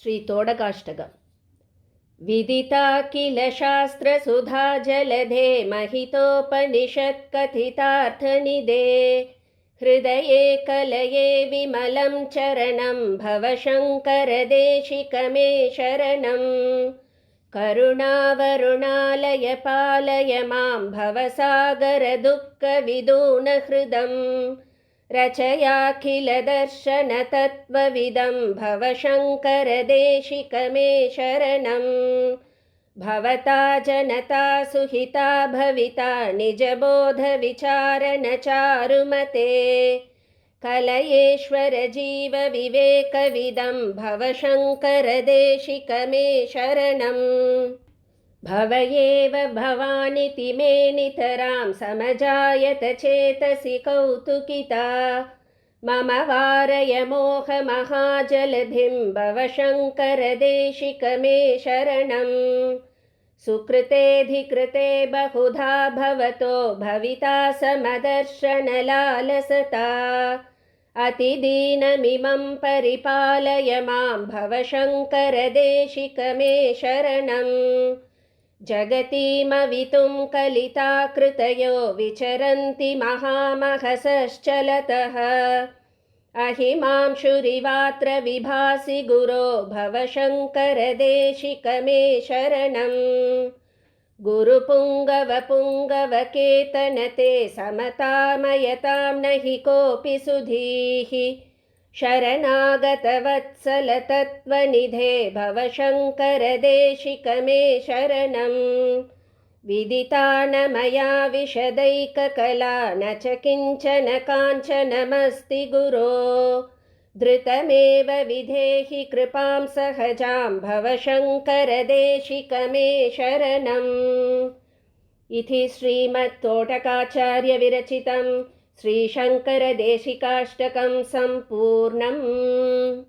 श्रीतोडकाष्टकम्। विदिता किल शास्त्रसुधा जलधे महितोपनिषत्कथितार्थनिधे हृदये कलये विमलं चरणं भवशङ्करदेशिक मे शरणं। करुणावरुणालय पालय मां भवसागरदुःखविदूनहृदं। रचयाखिलदर्शनतत्त्वविदं भवशङ्करदेशिक मे शरणं। भवता जनता सुहिता भविता निजबोधविचारणचारुमते कलयेश्वर जीवविवेकविदं भवशङ्करदेशिक मे शरणं। भव एव भवानिति मे नितरां समजायत चेतसि कौतुकिता। मम वारय मोहमहाजलधिं भवशङ्करदेशिक मे शरणं। सुकृतेऽधिकृते बहुधा भवतो भविता समदर्शनलालसता। अतिदीनमिमं परिपालय मां भवशङ्करदेशिक मे शरणं। जगतीमवितुं कलिताकृतयो विचरन्ति महामहसश्चलतः। अहिमांशुरिवात्र विभासि गुरो भवशङ्करदेशिक मे शरणं। गुरुपुङ्गवपुङ्गवकेतनते समतामयतां न हि कोऽपि सुधीः। शरणागतवत्सलतत्त्वनिधे भवशङ्करदेशिक मे शरणं। विदिता न मया विशदैककला न च किञ्चन काञ्चनमस्ति गुरो। धृतमेव विधेहि कृपां सहजां भवशङ्करदेशिक मे शरणम्। इति श्रीमत्तोटकाचार्यविरचितं श्रीशङ्करदेशिकाष्टकं सम्पूर्णम्।